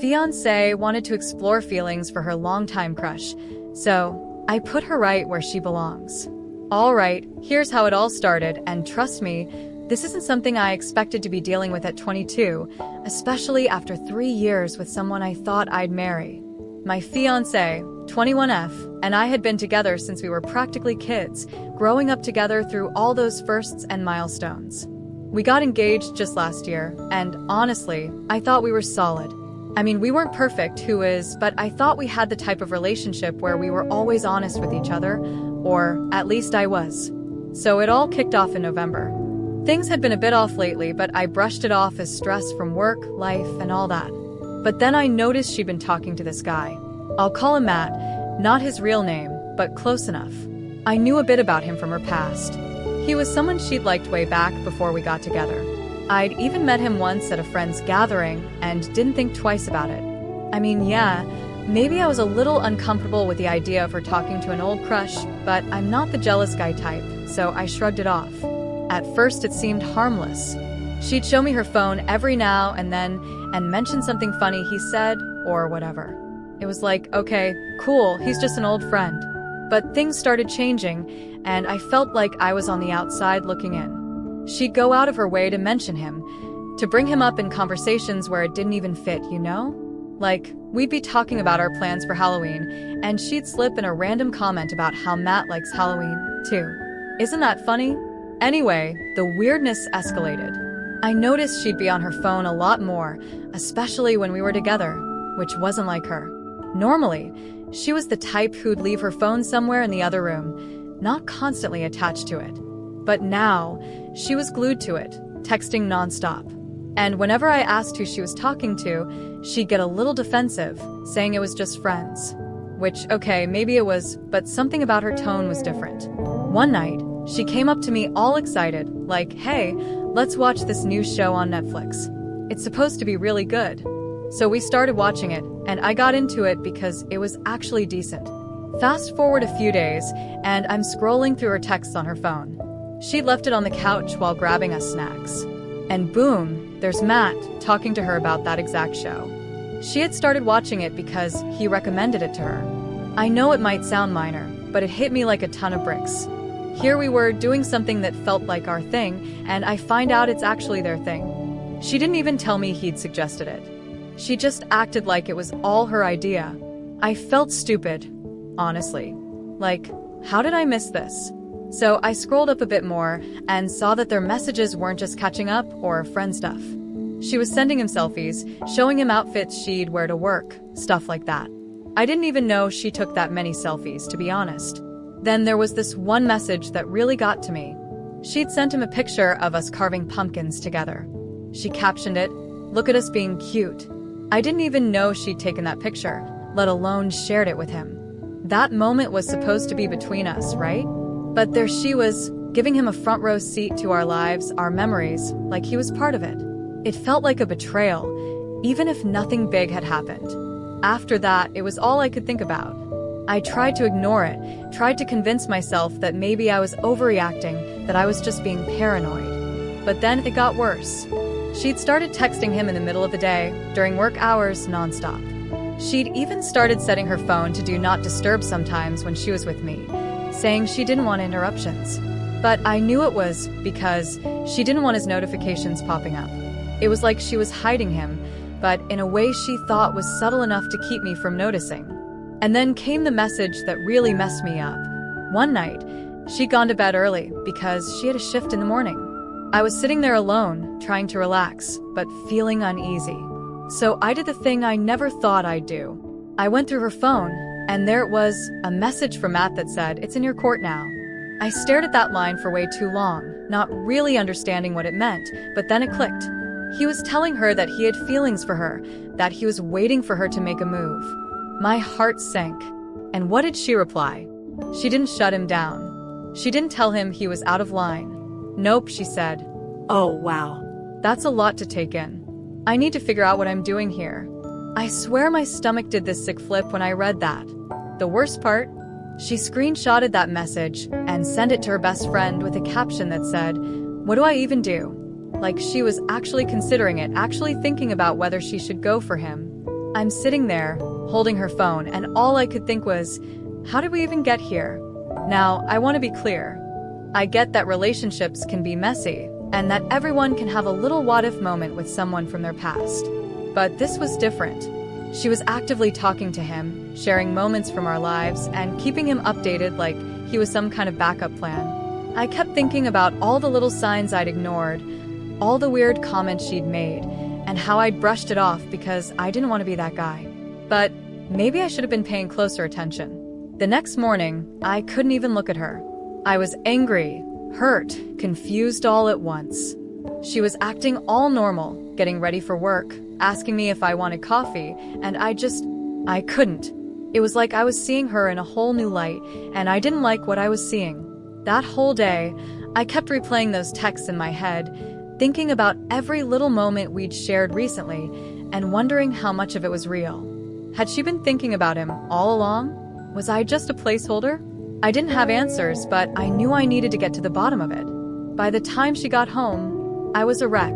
Fiancée wanted to explore feelings for her longtime crush, so I put her right where she belongs. Alright, here's how it all started, and trust me, this isn't something I expected to be dealing with at 22, especially after 3 years with someone I thought I'd marry. My fiancé, 21F, and I had been together since we were practically kids, growing up together through all those firsts and milestones. We got engaged just last year, and honestly, I thought we were solid. I mean, we weren't perfect, who is, but I thought we had the type of relationship where we were always honest with each other, or at least I was. So it all kicked off in November. Things had been a bit off lately, but I brushed it off as stress from work, life, and all that. But then I noticed she'd been talking to this guy. I'll call him Matt, not his real name, but close enough. I knew a bit about him from her past. He was someone she'd liked way back before we got together. I'd even met him once at a friend's gathering and didn't think twice about it. I mean, yeah, maybe I was a little uncomfortable with the idea of her talking to an old crush, but I'm not the jealous guy type, so I shrugged it off. At first it seemed harmless. She'd show me her phone every now and then and mention something funny he said, or whatever. It was like, okay, cool, he's just an old friend. But things started changing, and I felt like I was on the outside looking in. She'd go out of her way to mention him, to bring him up in conversations where it didn't even fit, you know? Like, we'd be talking about our plans for Halloween, and she'd slip in a random comment about how Matt likes Halloween, too. Isn't that funny? Anyway, the weirdness escalated. I noticed she'd be on her phone a lot more, especially when we were together, which wasn't like her. Normally, she was the type who'd leave her phone somewhere in the other room, not constantly attached to it. But now, she was glued to it, texting nonstop. And whenever I asked who she was talking to, she'd get a little defensive, saying it was just friends. Which, okay, maybe it was, but something about her tone was different. One night, she came up to me all excited, like, hey, let's watch this new show on Netflix. It's supposed to be really good. So we started watching it, and I got into it because it was actually decent. Fast forward a few days, and I'm scrolling through her texts on her phone. She'd left it on the couch while grabbing us snacks. And boom, there's Matt talking to her about that exact show. She had started watching it because he recommended it to her. I know it might sound minor, but it hit me like a ton of bricks. Here we were doing something that felt like our thing, and I find out it's actually their thing. She didn't even tell me he'd suggested it. She just acted like it was all her idea. I felt stupid, honestly. Like, how did I miss this? So I scrolled up a bit more and saw that their messages weren't just catching up or friend stuff. She was sending him selfies, showing him outfits she'd wear to work, stuff like that. I didn't even know she took that many selfies, to be honest. Then there was this one message that really got to me. She'd sent him a picture of us carving pumpkins together. She captioned it, "Look at us being cute." I didn't even know she'd taken that picture, let alone shared it with him. That moment was supposed to be between us, right? But there she was, giving him a front row seat to our lives, our memories, like he was part of it. It felt like a betrayal, even if nothing big had happened. After that, it was all I could think about. I tried to ignore it, tried to convince myself that maybe I was overreacting, that I was just being paranoid. But then it got worse. She'd started texting him in the middle of the day, during work hours, nonstop. She'd even started setting her phone to do not disturb sometimes when she was with me, saying she didn't want interruptions. But I knew it was because she didn't want his notifications popping up. It was like she was hiding him, but in a way she thought was subtle enough to keep me from noticing. And then came the message that really messed me up. One night, she'd gone to bed early because she had a shift in the morning. I was sitting there alone, trying to relax, but feeling uneasy. So I did the thing I never thought I'd do. I went through her phone, and there it was, a message from Matt that said, "It's in your court now." I stared at that line for way too long, not really understanding what it meant, but then it clicked. He was telling her that he had feelings for her, that he was waiting for her to make a move. My heart sank. And what did she reply? She didn't shut him down. She didn't tell him he was out of line. Nope, she said. "Oh, wow. That's a lot to take in. I need to figure out what I'm doing here." I swear my stomach did this sick flip when I read that. The worst part? She screenshotted that message and sent it to her best friend with a caption that said, "What do I even do?" Like she was actually considering it, actually thinking about whether she should go for him. I'm sitting there, holding her phone, and all I could think was, how did we even get here? Now, I want to be clear. I get that relationships can be messy, and that everyone can have a little what-if moment with someone from their past. But this was different. She was actively talking to him, sharing moments from our lives, and keeping him updated like he was some kind of backup plan. I kept thinking about all the little signs I'd ignored, all the weird comments she'd made, and how I'd brushed it off because I didn't want to be that guy. But maybe I should have been paying closer attention. The next morning, I couldn't even look at her. I was angry, hurt, confused all at once. She was acting all normal, getting ready for work, asking me if I wanted coffee, and I couldn't. It was like I was seeing her in a whole new light, and I didn't like what I was seeing. That whole day, I kept replaying those texts in my head, thinking about every little moment we'd shared recently, and wondering how much of it was real. Had she been thinking about him all along? Was I just a placeholder? I didn't have answers, but I knew I needed to get to the bottom of it. By the time she got home, I was a wreck.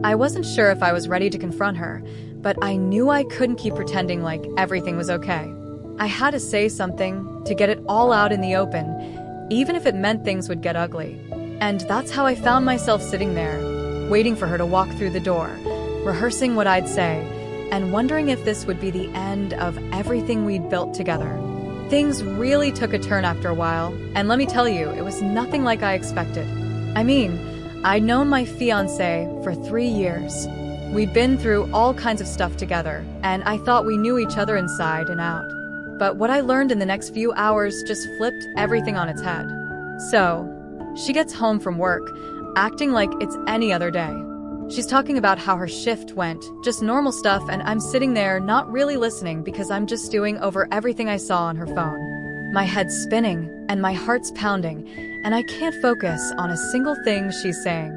I wasn't sure if I was ready to confront her, but I knew I couldn't keep pretending like everything was okay. I had to say something, to get it all out in the open, even if it meant things would get ugly. And that's how I found myself sitting there, waiting for her to walk through the door, rehearsing what I'd say, and wondering if this would be the end of everything we'd built together. Things really took a turn after a while, and let me tell you, it was nothing like I expected. I mean, I'd known my fiancé for 3 years. We'd been through all kinds of stuff together, and I thought we knew each other inside and out. But what I learned in the next few hours just flipped everything on its head. So, she gets home from work, acting like it's any other day. She's talking about how her shift went, just normal stuff, and I'm sitting there not really listening because I'm just stewing over everything I saw on her phone. My head's spinning, and my heart's pounding, and I can't focus on a single thing she's saying.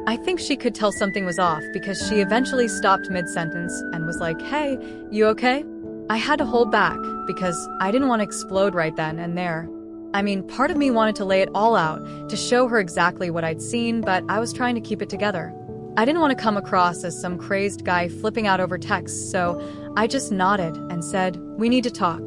I think she could tell something was off because she eventually stopped mid-sentence and was like, "Hey, you okay?" I had to hold back because I didn't want to explode right then and there. I mean, part of me wanted to lay it all out, to show her exactly what I'd seen, but I was trying to keep it together. I didn't want to come across as some crazed guy flipping out over texts, so I just nodded and said, "We need to talk."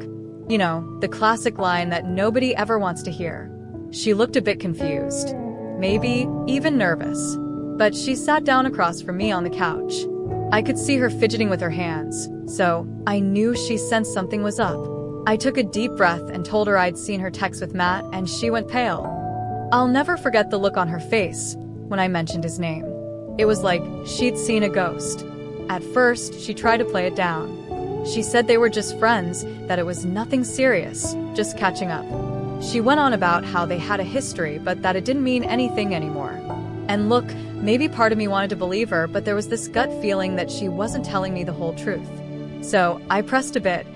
You know, the classic line that nobody ever wants to hear. She looked a bit confused, maybe even nervous, but she sat down across from me on the couch. I could see her fidgeting with her hands, so I knew she sensed something was up. I took a deep breath and told her I'd seen her text with Matt, and she went pale. I'll never forget the look on her face when I mentioned his name. It was like she'd seen a ghost. At first, she tried to play it down. She said they were just friends, that it was nothing serious, just catching up. She went on about how they had a history, but that it didn't mean anything anymore. And look, maybe part of me wanted to believe her, but there was this gut feeling that she wasn't telling me the whole truth. So I pressed a bit,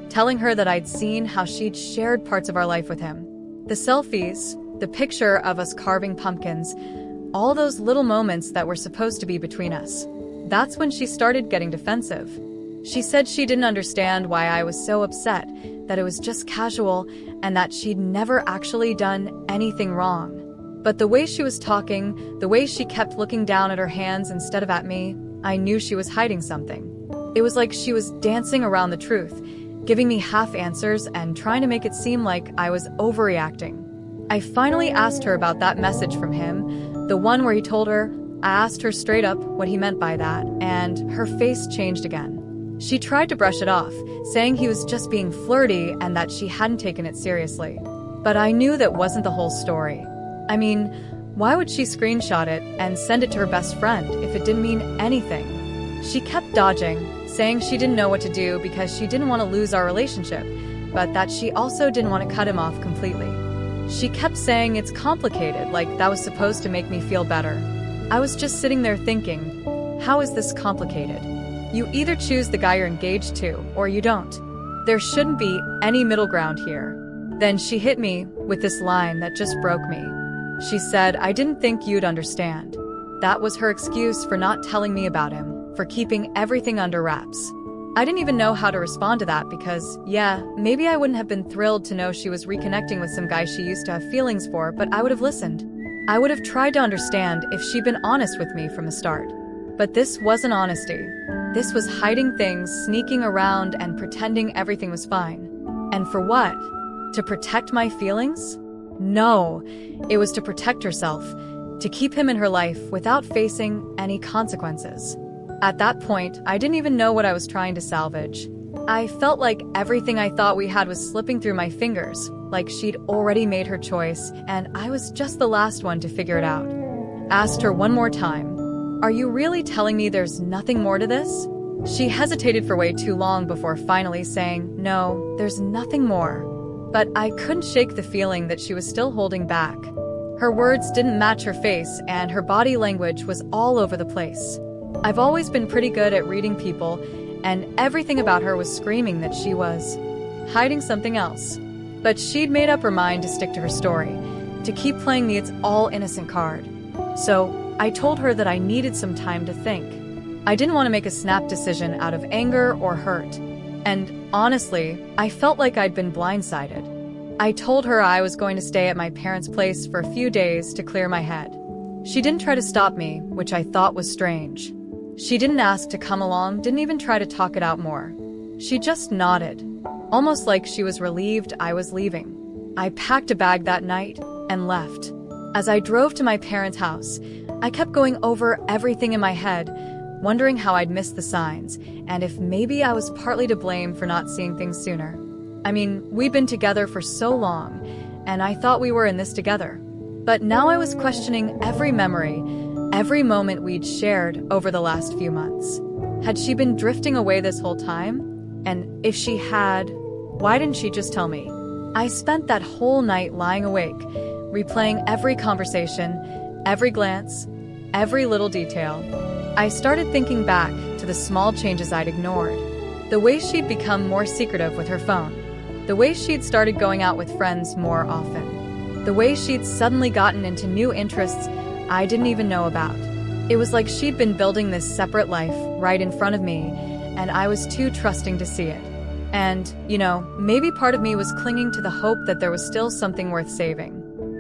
telling her that I'd seen how she'd shared parts of our life with him. The selfies, the picture of us carving pumpkins, all those little moments that were supposed to be between us. That's when she started getting defensive. She said she didn't understand why I was so upset, that it was just casual, and that she'd never actually done anything wrong. But the way she was talking, the way she kept looking down at her hands instead of at me, I knew she was hiding something. It was like she was dancing around the truth, giving me half answers and trying to make it seem like I was overreacting. I finally asked her about that message from him, the one where he told her. I asked her straight up what he meant by that, and her face changed again. She tried to brush it off, saying he was just being flirty and that she hadn't taken it seriously. But I knew that wasn't the whole story. I mean, why would she screenshot it and send it to her best friend if it didn't mean anything? She kept dodging, saying she didn't know what to do because she didn't want to lose our relationship, but that she also didn't want to cut him off completely. She kept saying it's complicated, like that was supposed to make me feel better. I was just sitting there thinking, how is this complicated? You either choose the guy you're engaged to, or you don't. There shouldn't be any middle ground here. Then she hit me with this line that just broke me. She said, "I didn't think you'd understand." That was her excuse for not telling me about him, for keeping everything under wraps. I didn't even know how to respond to that because, yeah, maybe I wouldn't have been thrilled to know she was reconnecting with some guy she used to have feelings for, but I would have listened. I would have tried to understand if she'd been honest with me from the start. But this wasn't honesty. This was hiding things, sneaking around, and pretending everything was fine. And for what? To protect my feelings? No, it was to protect herself, to keep him in her life without facing any consequences. At that point, I didn't even know what I was trying to salvage. I felt like everything I thought we had was slipping through my fingers, like she'd already made her choice, and I was just the last one to figure it out. Asked her one more time, "Are you really telling me there's nothing more to this?" She hesitated for way too long before finally saying, "No, there's nothing more." But I couldn't shake the feeling that she was still holding back. Her words didn't match her face, and her body language was all over the place. I've always been pretty good at reading people, and everything about her was screaming that she was hiding something else. But she'd made up her mind to stick to her story, to keep playing the "it's all innocent" card. So I told her that I needed some time to think. I didn't want to make a snap decision out of anger or hurt. And honestly, I felt like I'd been blindsided. I told her I was going to stay at my parents' place for a few days to clear my head. She didn't try to stop me, which I thought was strange. She didn't ask to come along, didn't even try to talk it out more. She just nodded, almost like she was relieved I was leaving. I packed a bag that night and left. As I drove to my parents' house, I kept going over everything in my head, wondering how I'd missed the signs, and if maybe I was partly to blame for not seeing things sooner. I mean, we'd been together for so long, and I thought we were in this together. But now I was questioning every memory, every moment we'd shared over the last few months. Had she been drifting away this whole time? And if she had, why didn't she just tell me? I spent that whole night lying awake, replaying every conversation, every glance, every little detail. I started thinking back to the small changes I'd ignored. The way she'd become more secretive with her phone. The way she'd started going out with friends more often. The way she'd suddenly gotten into new interests I didn't even know about. It was like she'd been building this separate life right in front of me, and I was too trusting to see it. And, maybe part of me was clinging to the hope that there was still something worth saving.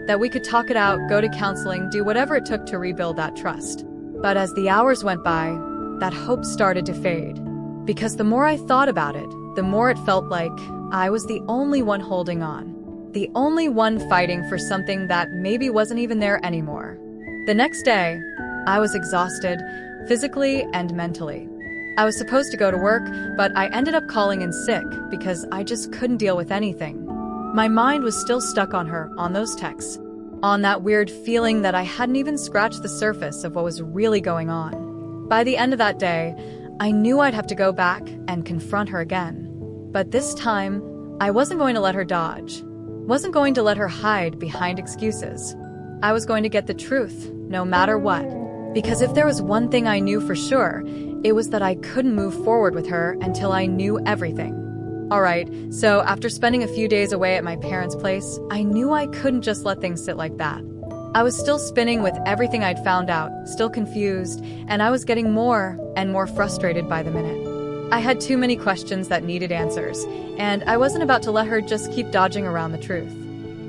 That we could talk it out, go to counseling, do whatever it took to rebuild that trust. But as the hours went by, that hope started to fade. Because the more I thought about it, the more it felt like I was the only one holding on. The only one fighting for something that maybe wasn't even there anymore. The next day, I was exhausted, physically and mentally. I was supposed to go to work, but I ended up calling in sick because I just couldn't deal with anything. My mind was still stuck on her, on those texts, on that weird feeling that I hadn't even scratched the surface of what was really going on. By the end of that day, I knew I'd have to go back and confront her again. But this time, I wasn't going to let her dodge. Wasn't going to let her hide behind excuses. I was going to get the truth, no matter what. Because if there was one thing I knew for sure, it was that I couldn't move forward with her until I knew everything. Alright, so after spending a few days away at my parents' place, I knew I couldn't just let things sit like that. I was still spinning with everything I'd found out, still confused, and I was getting more and more frustrated by the minute. I had too many questions that needed answers, and I wasn't about to let her just keep dodging around the truth.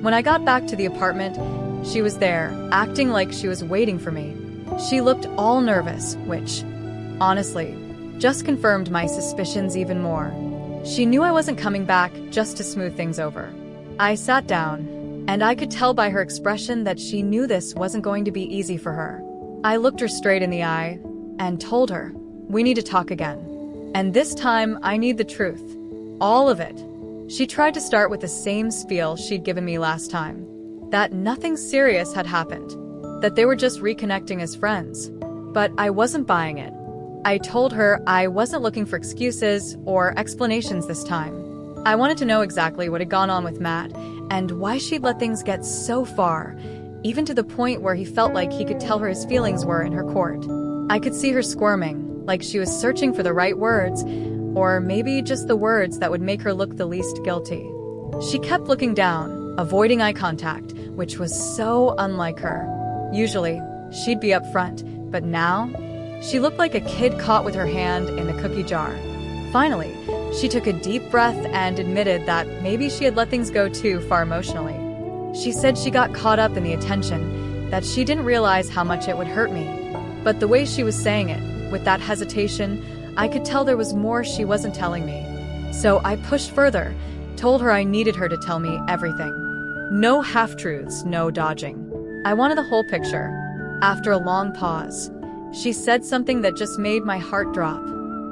When I got back to the apartment, she was there, acting like she was waiting for me. She looked all nervous, which, honestly, just confirmed my suspicions even more. She knew I wasn't coming back just to smooth things over. I sat down, and I could tell by her expression that she knew this wasn't going to be easy for her. I looked her straight in the eye and told her, "We need to talk again. And this time, I need the truth. All of it." She tried to start with the same spiel she'd given me last time. That nothing serious had happened. That they were just reconnecting as friends. But I wasn't buying it. I told her I wasn't looking for excuses or explanations this time. I wanted to know exactly what had gone on with Matt and why she'd let things get so far, even to the point where he felt like he could tell her his feelings were in her court. I could see her squirming, like she was searching for the right words, or maybe just the words that would make her look the least guilty. She kept looking down, avoiding eye contact, which was so unlike her. Usually, she'd be up front, but now, she looked like a kid caught with her hand in the cookie jar. Finally, she took a deep breath and admitted that maybe she had let things go too far emotionally. She said she got caught up in the attention, that she didn't realize how much it would hurt me. But the way she was saying it, with that hesitation, I could tell there was more she wasn't telling me. So I pushed further, told her I needed her to tell me everything. No half-truths, no dodging. I wanted the whole picture. After a long pause, she said something that just made my heart drop.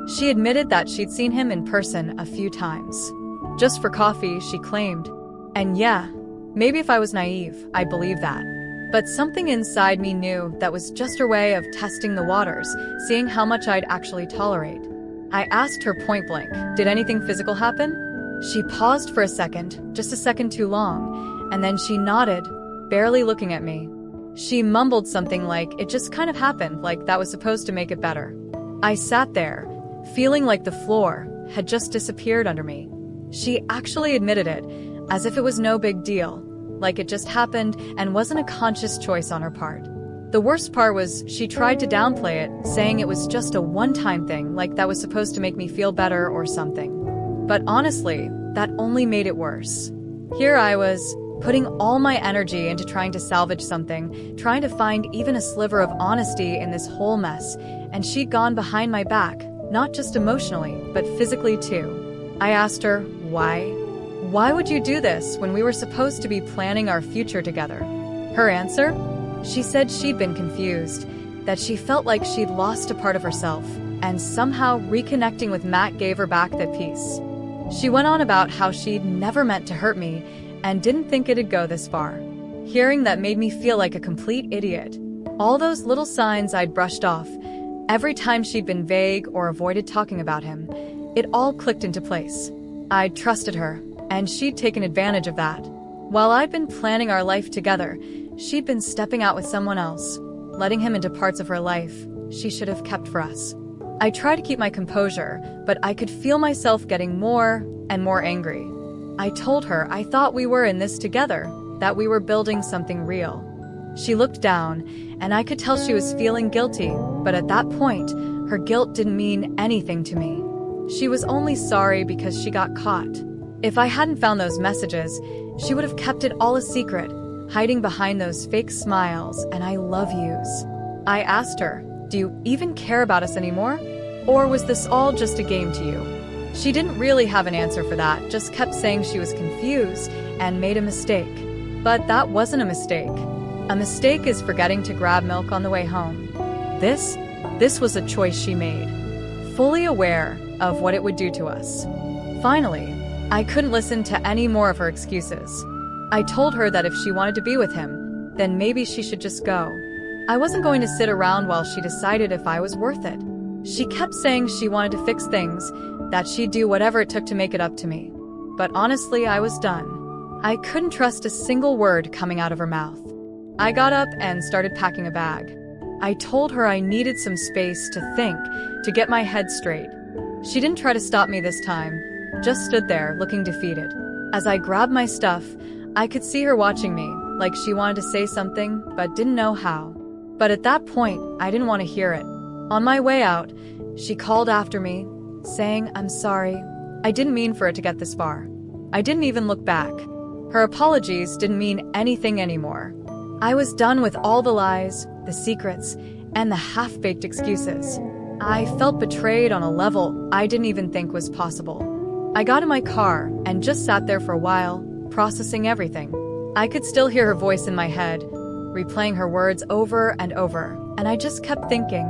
She admitted that she'd seen him in person a few times. Just for coffee, she claimed. And yeah, maybe if I was naive, I'd believe that. But something inside me knew that was just her way of testing the waters, seeing how much I'd actually tolerate. I asked her point blank, did anything physical happen? She paused for a second, just a second too long, and then she nodded, barely looking at me. She mumbled something like, it just kind of happened, like that was supposed to make it better. I sat there, feeling like the floor had just disappeared under me. She actually admitted it, as if it was no big deal, like it just happened and wasn't a conscious choice on her part. The worst part was she tried to downplay it, saying it was just a one-time thing, like that was supposed to make me feel better or something. But honestly, that only made it worse. Here I was, putting all my energy into trying to salvage something, trying to find even a sliver of honesty in this whole mess, and she'd gone behind my back, not just emotionally, but physically too. I asked her, why? Why would you do this when we were supposed to be planning our future together? Her answer? She said she'd been confused, that she felt like she'd lost a part of herself, and somehow reconnecting with Matt gave her back that peace. She went on about how she'd never meant to hurt me and didn't think it'd go this far. Hearing that made me feel like a complete idiot. All those little signs I'd brushed off, every time she'd been vague or avoided talking about him, it all clicked into place. I'd trusted her, and she'd taken advantage of that. While I'd been planning our life together, she'd been stepping out with someone else, letting him into parts of her life she should have kept for us. I tried to keep my composure, but I could feel myself getting more and more angry. I told her I thought we were in this together, that we were building something real. She looked down, and I could tell she was feeling guilty, but at that point, her guilt didn't mean anything to me. She was only sorry because she got caught. If I hadn't found those messages, she would have kept it all a secret, hiding behind those fake smiles and I love yous. I asked her, do you even care about us anymore? Or was this all just a game to you? She didn't really have an answer for that, just kept saying she was confused and made a mistake. But that wasn't a mistake. A mistake is forgetting to grab milk on the way home. This was a choice she made, fully aware of what it would do to us. Finally, I couldn't listen to any more of her excuses. I told her that if she wanted to be with him, then maybe she should just go. I wasn't going to sit around while she decided if I was worth it. She kept saying she wanted to fix things, that she'd do whatever it took to make it up to me. But honestly, I was done. I couldn't trust a single word coming out of her mouth. I got up and started packing a bag. I told her I needed some space to think, to get my head straight. She didn't try to stop me this time, just stood there looking defeated. As I grabbed my stuff, I could see her watching me, like she wanted to say something, but didn't know how. But at that point, I didn't want to hear it. On my way out, she called after me, saying, I'm sorry. I didn't mean for it to get this far. I didn't even look back. Her apologies didn't mean anything anymore. I was done with all the lies, the secrets, and the half-baked excuses. I felt betrayed on a level I didn't even think was possible. I got in my car and just sat there for a while, processing everything. I could still hear her voice in my head, replaying her words over and over, and I just kept thinking,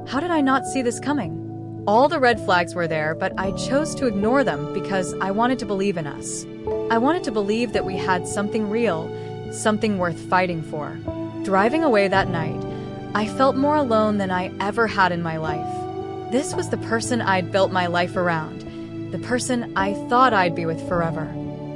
how did I not see this coming? All the red flags were there, but I chose to ignore them because I wanted to believe in us. I wanted to believe that we had something real, something worth fighting for. Driving away that night, I felt more alone than I ever had in my life. This was the person I'd built my life around, the person I thought I'd be with forever.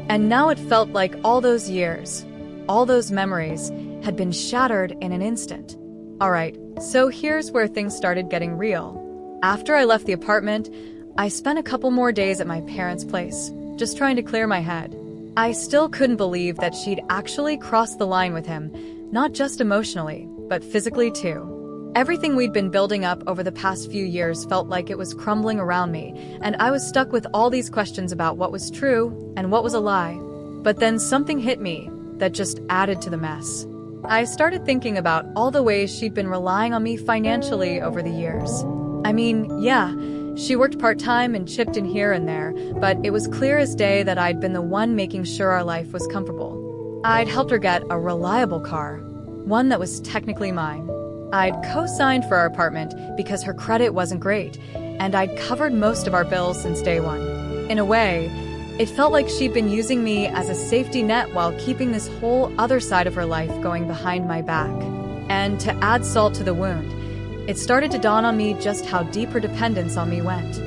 And now it felt like all those years, all those memories, had been shattered in an instant. Alright, so here's where things started getting real. After I left the apartment, I spent a couple more days at my parents' place, just trying to clear my head. I still couldn't believe that she'd actually crossed the line with him, not just emotionally, but physically too. Everything we'd been building up over the past few years felt like it was crumbling around me, and I was stuck with all these questions about what was true and what was a lie. But then something hit me that just added to the mess. I started thinking about all the ways she'd been relying on me financially over the years. I mean, yeah, She worked part-time and chipped in here and there, but it was clear as day that I'd been the one making sure our life was comfortable. I'd helped her get a reliable car, one that was technically mine. I'd co-signed for our apartment because her credit wasn't great, and I'd covered most of our bills since day one. In a way, it felt like she'd been using me as a safety net while keeping this whole other side of her life going behind my back. And to add salt to the wound, it started to dawn on me just how deep her dependence on me went.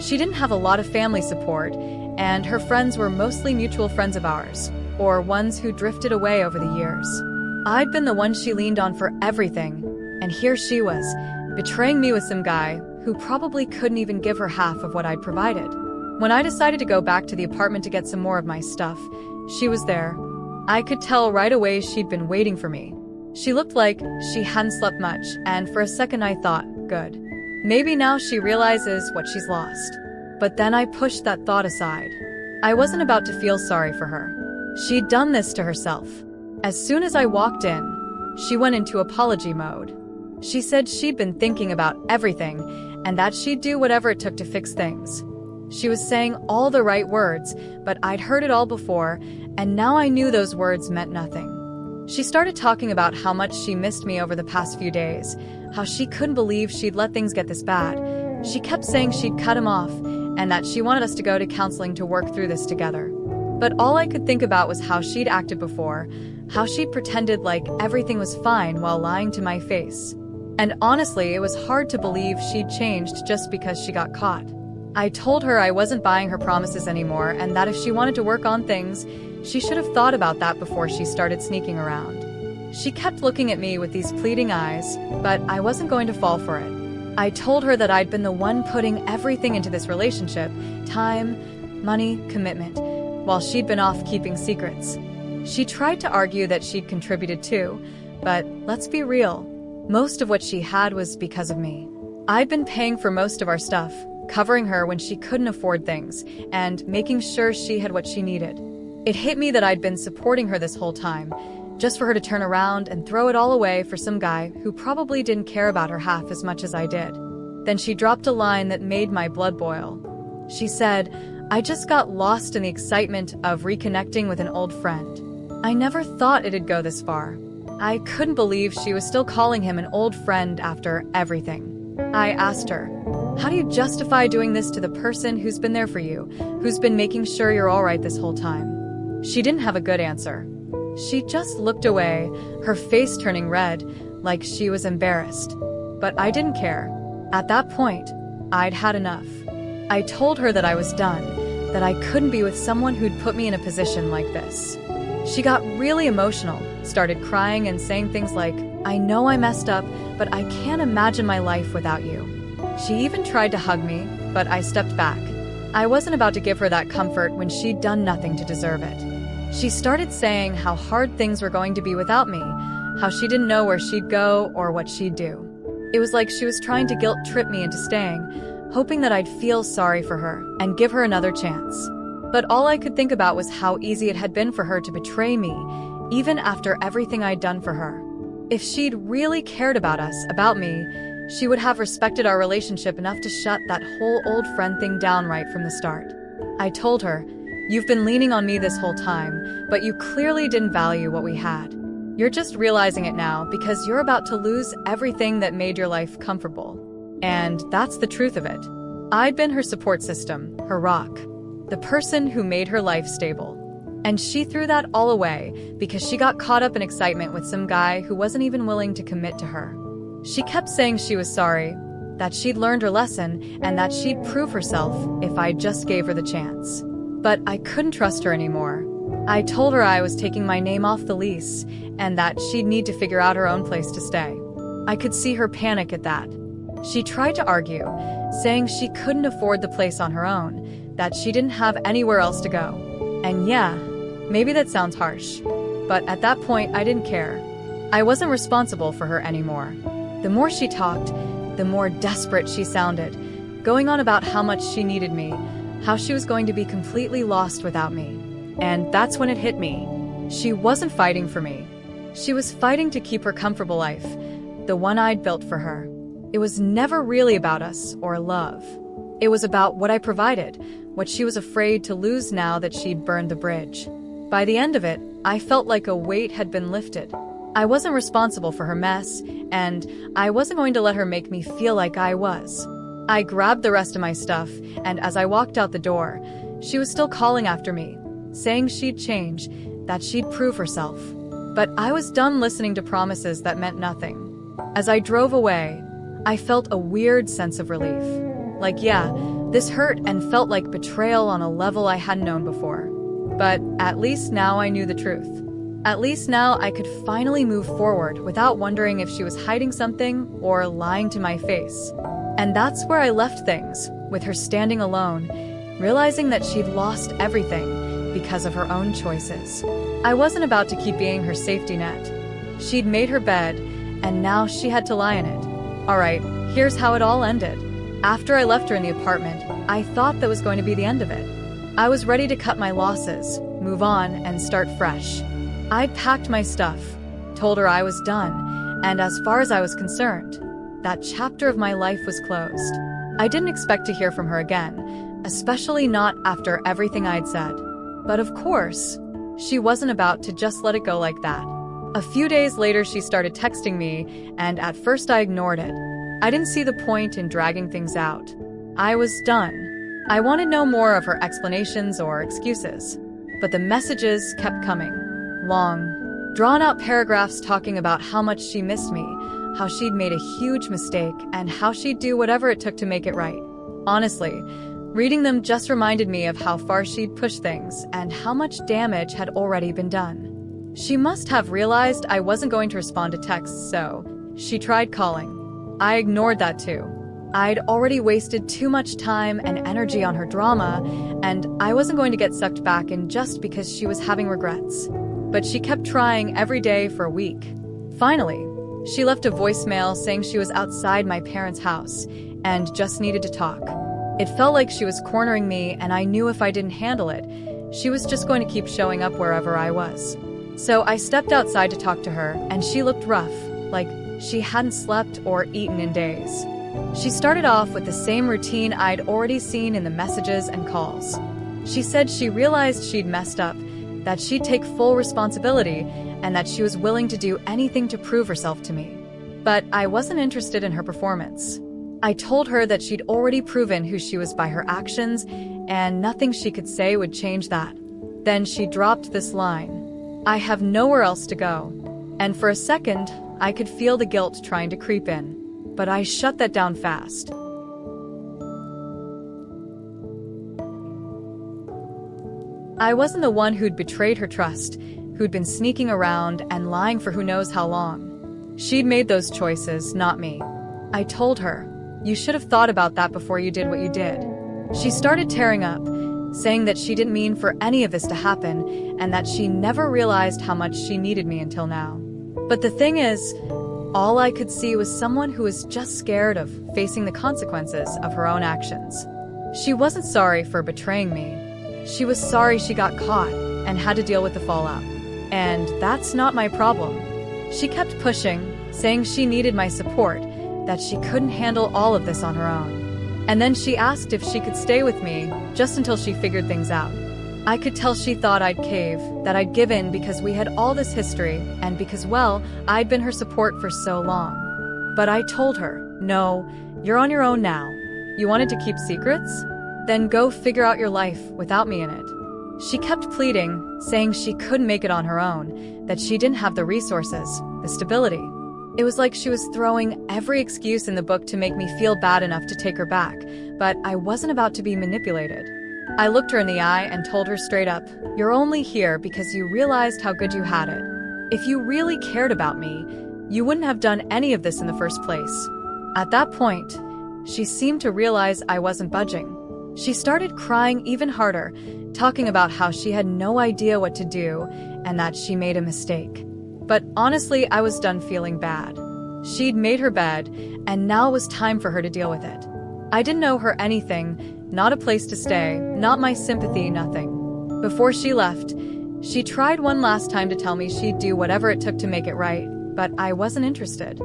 She didn't have a lot of family support, and her friends were mostly mutual friends of ours, or ones who drifted away over the years. I'd been the one she leaned on for everything, and here she was, betraying me with some guy who probably couldn't even give her half of what I'd provided. When I decided to go back to the apartment to get some more of my stuff, she was there. I could tell right away she'd been waiting for me. She looked like she hadn't slept much, and for a second I thought, good. Maybe now she realizes what she's lost. But then I pushed that thought aside. I wasn't about to feel sorry for her. She'd done this to herself. As soon as I walked in, she went into apology mode. She said she'd been thinking about everything, and that she'd do whatever it took to fix things. She was saying all the right words, but I'd heard it all before, and now I knew those words meant nothing. She started talking about how much she missed me over the past few days, how she couldn't believe she'd let things get this bad. She kept saying she'd cut him off, and that she wanted us to go to counseling to work through this together. But all I could think about was how she'd acted before, how she'd pretended like everything was fine while lying to my face. And honestly, it was hard to believe she'd changed just because she got caught. I told her I wasn't buying her promises anymore, and that if she wanted to work on things, she should have thought about that before she started sneaking around. She kept looking at me with these pleading eyes, but I wasn't going to fall for it. I told her that I'd been the one putting everything into this relationship, time, money, commitment, while she'd been off keeping secrets. She tried to argue that she'd contributed too, but let's be real, most of what she had was because of me. I'd been paying for most of our stuff, covering her when she couldn't afford things, and making sure she had what she needed. It hit me that I'd been supporting her this whole time, just for her to turn around and throw it all away for some guy who probably didn't care about her half as much as I did. Then she dropped a line that made my blood boil. She said, "I just got lost in the excitement of reconnecting with an old friend." I never thought it'd go this far. I couldn't believe she was still calling him an old friend after everything. I asked her, "How do you justify doing this to the person who's been there for you, who's been making sure you're all right this whole time?" She didn't have a good answer. She just looked away, her face turning red, like she was embarrassed. But I didn't care. At that point, I'd had enough. I told her that I was done, that I couldn't be with someone who'd put me in a position like this. She got really emotional, started crying and saying things like, "I know I messed up, but I can't imagine my life without you." She even tried to hug me, but I stepped back. I wasn't about to give her that comfort when she'd done nothing to deserve it. She started saying how hard things were going to be without me, how she didn't know where she'd go or what she'd do. It was like she was trying to guilt-trip me into staying, hoping that I'd feel sorry for her and give her another chance. But all I could think about was how easy it had been for her to betray me, even after everything I'd done for her. If she'd really cared about us, about me, she would have respected our relationship enough to shut that whole old friend thing down right from the start. I told her, "You've been leaning on me this whole time, but you clearly didn't value what we had. You're just realizing it now because you're about to lose everything that made your life comfortable." And that's the truth of it. I'd been her support system, her rock, the person who made her life stable. And she threw that all away because she got caught up in excitement with some guy who wasn't even willing to commit to her. She kept saying she was sorry, that she'd learned her lesson, and that she'd prove herself if I just gave her the chance. But I couldn't trust her anymore. I told her I was taking my name off the lease, and that she'd need to figure out her own place to stay. I could see her panic at that. She tried to argue, saying she couldn't afford the place on her own, that she didn't have anywhere else to go. And yeah, maybe that sounds harsh, but at that point I didn't care. I wasn't responsible for her anymore. The more she talked, the more desperate she sounded, going on about how much she needed me, how she was going to be completely lost without me. And that's when it hit me. She wasn't fighting for me. She was fighting to keep her comfortable life, the one I'd built for her. It was never really about us or love. It was about what I provided, what she was afraid to lose now that she'd burned the bridge. By the end of it, I felt like a weight had been lifted. I wasn't responsible for her mess, and I wasn't going to let her make me feel like I was. I grabbed the rest of my stuff, and as I walked out the door, she was still calling after me, saying she'd change, that she'd prove herself. But I was done listening to promises that meant nothing. As I drove away, I felt a weird sense of relief. Like, yeah, this hurt and felt like betrayal on a level I hadn't known before. But at least now I knew the truth. At least now I could finally move forward without wondering if she was hiding something or lying to my face. And that's where I left things, with her standing alone, realizing that she'd lost everything because of her own choices. I wasn't about to keep being her safety net. She'd made her bed, and now she had to lie in it. Alright, here's how it all ended. After I left her in the apartment, I thought that was going to be the end of it. I was ready to cut my losses, move on, and start fresh. I'd packed my stuff, told her I was done, and as far as I was concerned, that chapter of my life was closed. I didn't expect to hear from her again, especially not after everything I'd said. But of course, she wasn't about to just let it go like that. A few days later, she started texting me, and at first I ignored it. I didn't see the point in dragging things out. I was done. I wanted no more of her explanations or excuses. But the messages kept coming. Long, drawn-out paragraphs talking about how much she missed me, how she'd made a huge mistake, and how she'd do whatever it took to make it right. Honestly, reading them just reminded me of how far she'd pushed things and how much damage had already been done. She must have realized I wasn't going to respond to texts, so she tried calling. I ignored that too. I'd already wasted too much time and energy on her drama, and I wasn't going to get sucked back in just because she was having regrets. But she kept trying every day for a week. Finally, she left a voicemail saying she was outside my parents' house and just needed to talk. It felt like she was cornering me, and I knew if I didn't handle it, she was just going to keep showing up wherever I was. So I stepped outside to talk to her, and she looked rough, like she hadn't slept or eaten in days. She started off with the same routine I'd already seen in the messages and calls. She said she realized she'd messed up, that she'd take full responsibility, and that she was willing to do anything to prove herself to me. But I wasn't interested in her performance. I told her that she'd already proven who she was by her actions, and nothing she could say would change that. Then she dropped this line: "I have nowhere else to go." And for a second, I could feel the guilt trying to creep in, but I shut that down fast. I wasn't the one who'd betrayed her trust, who'd been sneaking around and lying for who knows how long. She'd made those choices, not me. I told her, "You should have thought about that before you did what you did." She started tearing up, saying that she didn't mean for any of this to happen and that she never realized how much she needed me until now. But the thing is, all I could see was someone who was just scared of facing the consequences of her own actions. She wasn't sorry for betraying me. She was sorry she got caught and had to deal with the fallout. And that's not my problem. She kept pushing, saying she needed my support, that she couldn't handle all of this on her own. And then she asked if she could stay with me just until she figured things out. I could tell she thought I'd cave, that I'd give in because we had all this history and because, well, I'd been her support for so long. But I told her, "No, you're on your own now. You wanted to keep secrets? Then go figure out your life without me in it." She kept pleading, saying she couldn't make it on her own, that she didn't have the resources, the stability. It was like she was throwing every excuse in the book to make me feel bad enough to take her back, but I wasn't about to be manipulated. I looked her in the eye and told her straight up, "You're only here because you realized how good you had it. If you really cared about me, you wouldn't have done any of this in the first place." At that point, she seemed to realize I wasn't budging. She started crying even harder, talking about how she had no idea what to do and that she made a mistake. But honestly, I was done feeling bad. She'd made her bed, and now it was time for her to deal with it. I didn't owe her anything, not a place to stay, not my sympathy, nothing. Before she left, she tried one last time to tell me she'd do whatever it took to make it right, but I wasn't interested.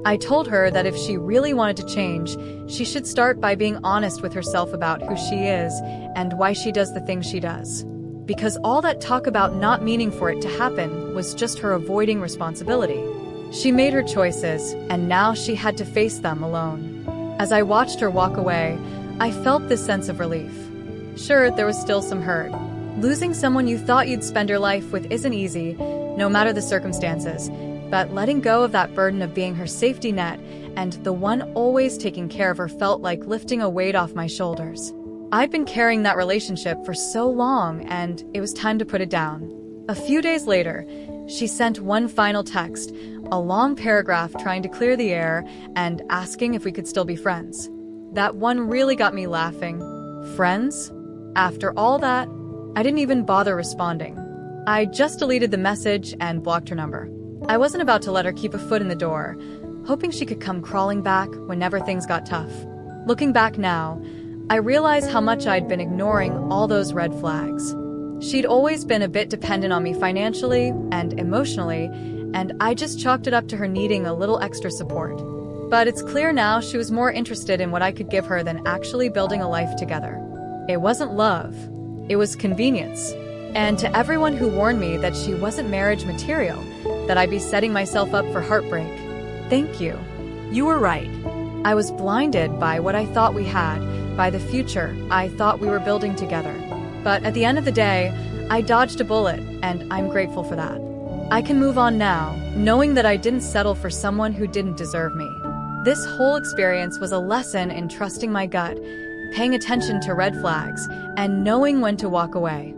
I told her that if she really wanted to change, she should start by being honest with herself about who she is and why she does the things she does. Because all that talk about not meaning for it to happen was just her avoiding responsibility. She made her choices, and now she had to face them alone. As I watched her walk away, I felt this sense of relief. Sure, there was still some hurt. Losing someone you thought you'd spend your life with isn't easy, no matter the circumstances, but letting go of that burden of being her safety net and the one always taking care of her felt like lifting a weight off my shoulders. I'd been carrying that relationship for so long, and it was time to put it down. A few days later, she sent one final text, a long paragraph trying to clear the air and asking if we could still be friends. That one really got me laughing. Friends? After all that, I didn't even bother responding. I just deleted the message and blocked her number. I wasn't about to let her keep a foot in the door, hoping she could come crawling back whenever things got tough. Looking back now, I realize how much I'd been ignoring all those red flags. She'd always been a bit dependent on me financially and emotionally, and I just chalked it up to her needing a little extra support. But it's clear now she was more interested in what I could give her than actually building a life together. It wasn't love. It was convenience. And to everyone who warned me that she wasn't marriage material, that I'd be setting myself up for heartbreak, thank you. You were right. I was blinded by what I thought we had, by the future I thought we were building together. But at the end of the day, I dodged a bullet, and I'm grateful for that. I can move on now, knowing that I didn't settle for someone who didn't deserve me. This whole experience was a lesson in trusting my gut, paying attention to red flags, and knowing when to walk away.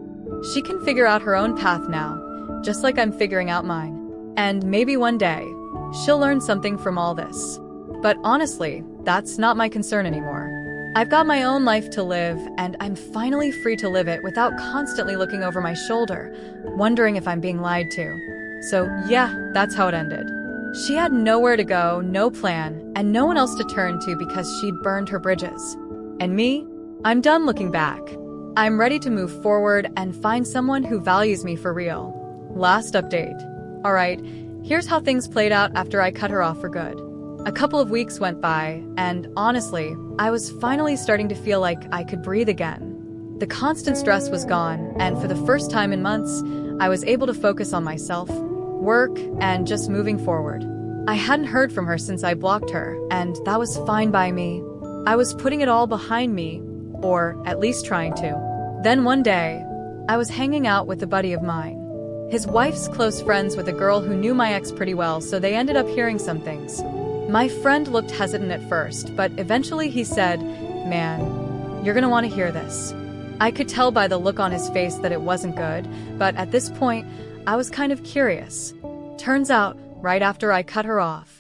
She can figure out her own path now, just like I'm figuring out mine. And maybe one day, she'll learn something from all this. But honestly, that's not my concern anymore. I've got my own life to live, and I'm finally free to live it without constantly looking over my shoulder, wondering if I'm being lied to. So yeah, that's how it ended. She had nowhere to go, no plan, and no one else to turn to because she'd burned her bridges. And me? I'm done looking back. I'm ready to move forward and find someone who values me for real. Last update. Alright, here's how things played out after I cut her off for good. A couple of weeks went by, and honestly, I was finally starting to feel like I could breathe again. The constant stress was gone, and for the first time in months, I was able to focus on myself, work, and just moving forward. I hadn't heard from her since I blocked her, and that was fine by me. I was putting it all behind me, or at least trying to. Then one day, I was hanging out with a buddy of mine. His wife's close friends with a girl who knew my ex pretty well, so they ended up hearing some things. My friend looked hesitant at first, but eventually he said, "Man, you're gonna want to hear this." I could tell by the look on his face that it wasn't good, but at this point, I was kind of curious. Turns out, right after I cut her off,